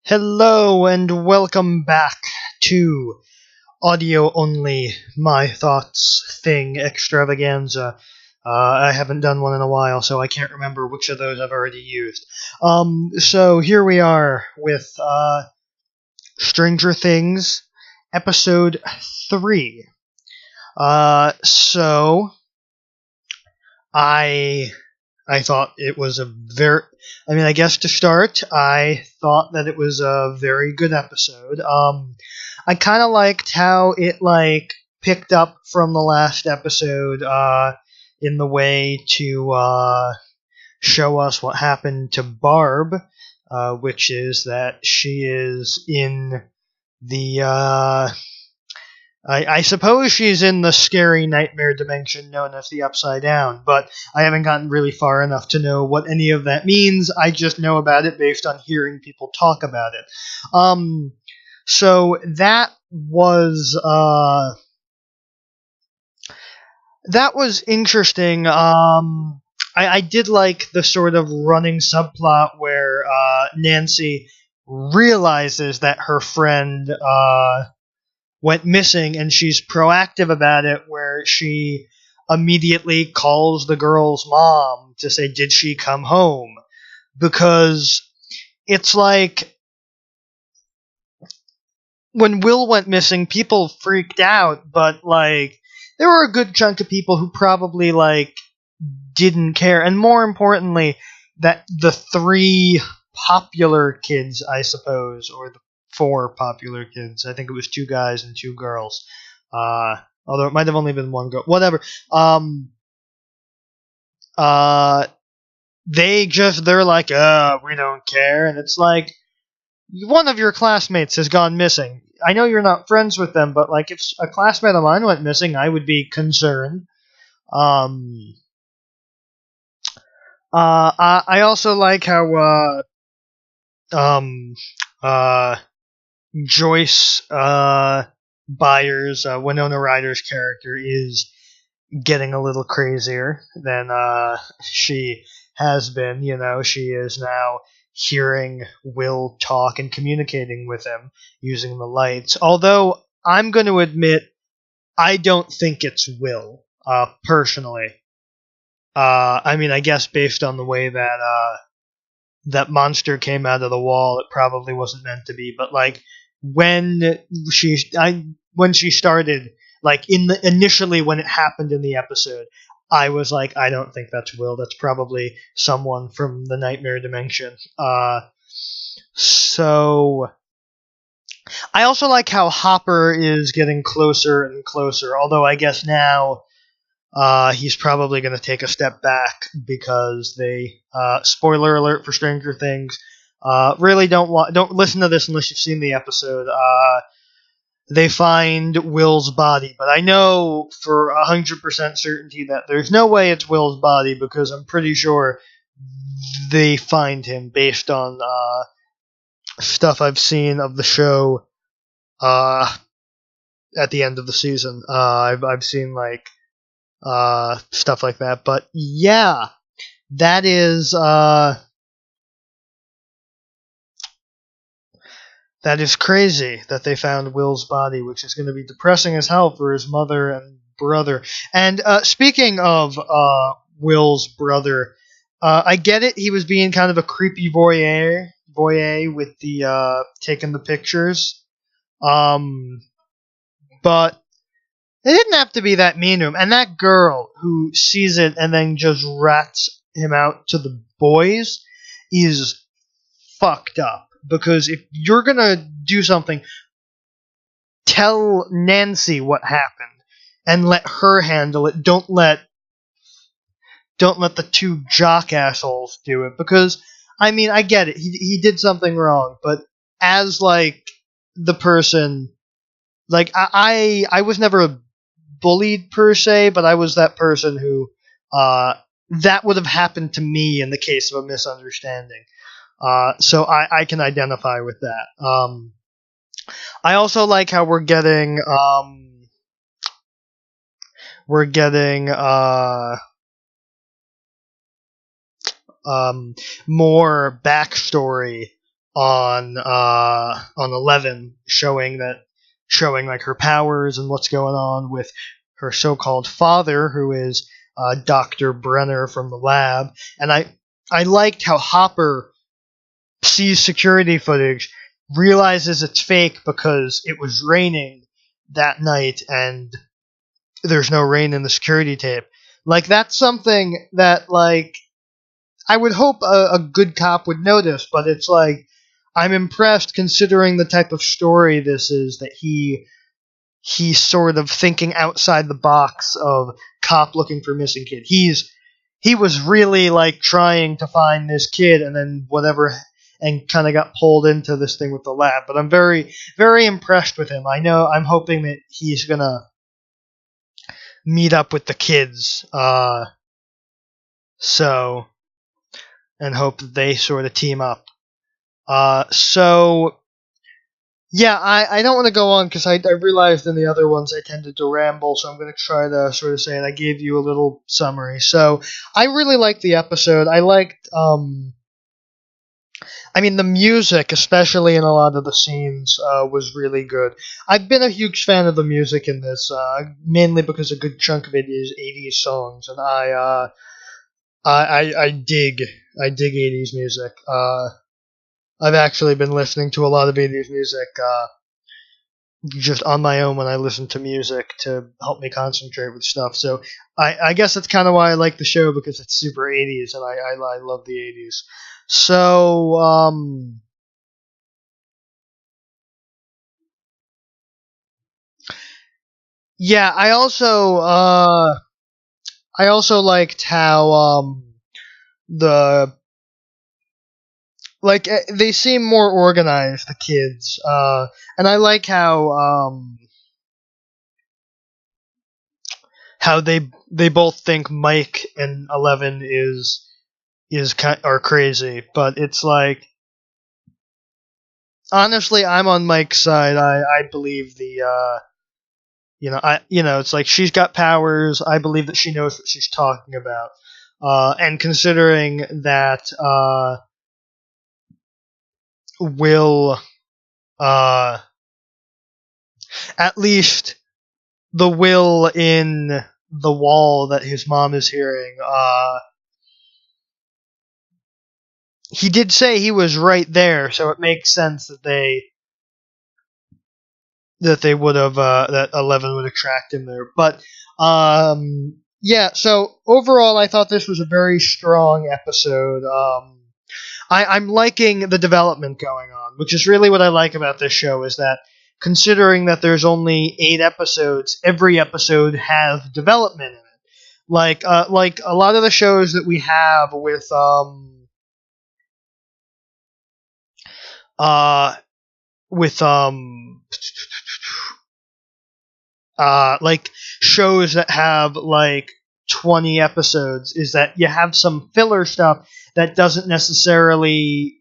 Hello and welcome back to Audio Only, My Thoughts Thing Extravaganza. I haven't done one in a while, so I can't remember which of those I've already used. So here we are with Stranger Things, Episode 3. So I thought it was I guess to start, I thought that it was a very good episode. I kind of liked how it, picked up from the last episode, in the way to, show us what happened to Barb, which is that she is in the, I suppose she's in the scary nightmare dimension known as the Upside Down, but I haven't gotten really far enough to know what any of that means. I just know about it based on hearing people talk about it. So that was interesting. I did like the sort of running subplot where Nancy realizes that her friend went missing, and she's proactive about it, where she immediately calls the girl's mom to say, did she come home? Because it's like, when Will went missing, people freaked out, but, there were a good chunk of people who probably, didn't care. And more importantly, that the three popular kids, I suppose, or the four popular kids. I think it was 2 guys and 2 girls. Although it might have only been 1 girl. Whatever. They're like, we don't care. And it's like, one of your classmates has gone missing. I know you're not friends with them, but, if a classmate of mine went missing, I would be concerned. I also like how, Joyce Byers, Winona Ryder's character, is getting a little crazier than she has been. She is now hearing Will talk and communicating with him using the lights. Although, I'm going to admit, I don't think it's Will, personally. I guess based on the way that that monster came out of the wall, it probably wasn't meant to be. But when she started, initially when it happened in the episode, I was like, I don't think that's Will. That's probably someone from the nightmare dimension. So I also like how Hopper is getting closer and closer. Although I guess now he's probably going to take a step back because they, spoiler alert for Stranger Things, really don't listen to this unless you've seen the episode. They find Will's body, but I know for 100% certainty that there's no way it's Will's body, because I'm pretty sure they find him based on stuff I've seen of the show at the end of the season. I've seen stuff like that, but yeah, that is crazy that they found Will's body, which is going to be depressing as hell for his mother and brother. And speaking of Will's brother, I get it, he was being kind of a creepy voyeur with the taking the pictures, but it didn't have to be that mean to him. And that girl who sees it and then just rats him out to the boys is fucked up. Because if you're gonna do something, tell Nancy what happened and let her handle it. Don't let the 2 jock assholes do it. Because I get it. He did something wrong, but as the person, I was never bullied per se, but I was that person who that would have happened to me in the case of a misunderstanding. So I can identify with that. I also like how we're getting more backstory on 11, showing like her powers and what's going on with her so-called father, who is Dr. Brenner from the lab. And I liked how Hopper sees security footage, realizes it's fake because it was raining that night and there's no rain in the security tape. Like, that's something that, like, I would hope a good cop would notice, but it's like, I'm impressed considering the type of story this is, that he's sort of thinking outside the box of cop looking for missing kid. He was really, like, trying to find this kid and then whatever, and kind of got pulled into this thing with the lab. But I'm very, very impressed with him. I'm hoping that he's gonna meet up with the kids, and hope that they sort of team up. So, yeah, I don't want to go on because I realized in the other ones I tended to ramble, so I'm going to try to sort of say it. I gave you a little summary. So, I really liked the episode. I liked, the music, especially in a lot of the scenes, was really good. I've been a huge fan of the music in this, mainly because a good chunk of it is 80s songs, and I dig 80s music. I've actually been listening to a lot of 80s music just on my own when I listen to music to help me concentrate with stuff. So I guess that's kind of why I like the show, because it's super 80s, and I love the 80s. So, yeah, I also liked how they seem more organized, the kids, and I like how they both think Mike and 11 are crazy, but it's like, honestly, I'm on Mike's side. I believe it's like, she's got powers. I believe that she knows what she's talking about, and considering that Will, at least the Will in the wall that his mom is hearing, he did say he was right there, so it makes sense that they would have, that 11 would attract him there. But, yeah, so overall I thought this was a very strong episode. I'm liking the development going on, which is really what I like about this show, is that considering that there's only 8 episodes, every episode has development in it. Like a lot of the shows that we have with like shows that have like 20 episodes, is that you have some filler stuff that doesn't necessarily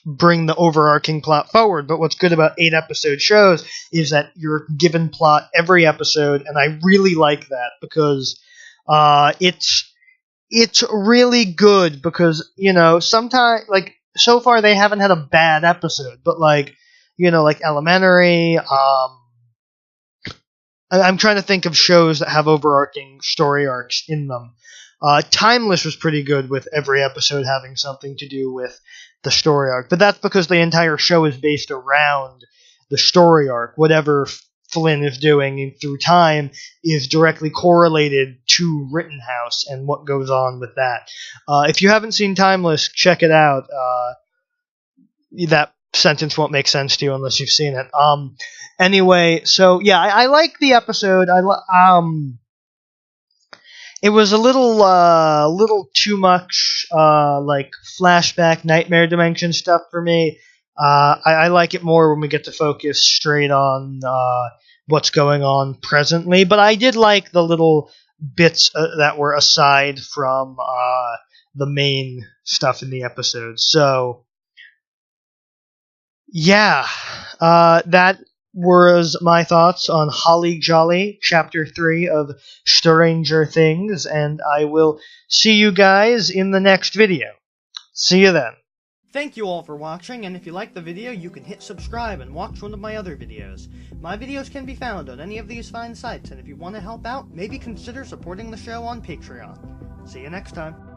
bring the overarching plot forward. But what's good about 8 episode shows is that you're given plot every episode, and I really like that, because it's really good, because, sometimes, like, so far they haven't had a bad episode, but like Elementary, I'm trying to think of shows that have overarching story arcs in them. Timeless was pretty good, with every episode having something to do with the story arc, but that's because the entire show is based around the story arc. Whatever Flynn is doing through time is directly correlated to Rittenhouse and what goes on with that. If you haven't seen Timeless, check it out. That sentence won't make sense to you unless you've seen it. Anyway, so yeah, I like the episode. It was a little too much, like flashback, nightmare dimension stuff for me. I like it more when we get to focus straight on what's going on presently. But I did like the little bits that were aside from the main stuff in the episode. So, yeah, that was my thoughts on Holly Jolly, Chapter 3 of Stranger Things, and I will see you guys in the next video. See you then. Thank you all for watching, and if you liked the video, you can hit subscribe and watch one of my other videos. My videos can be found on any of these fine sites, and if you want to help out, maybe consider supporting the show on Patreon. See you next time.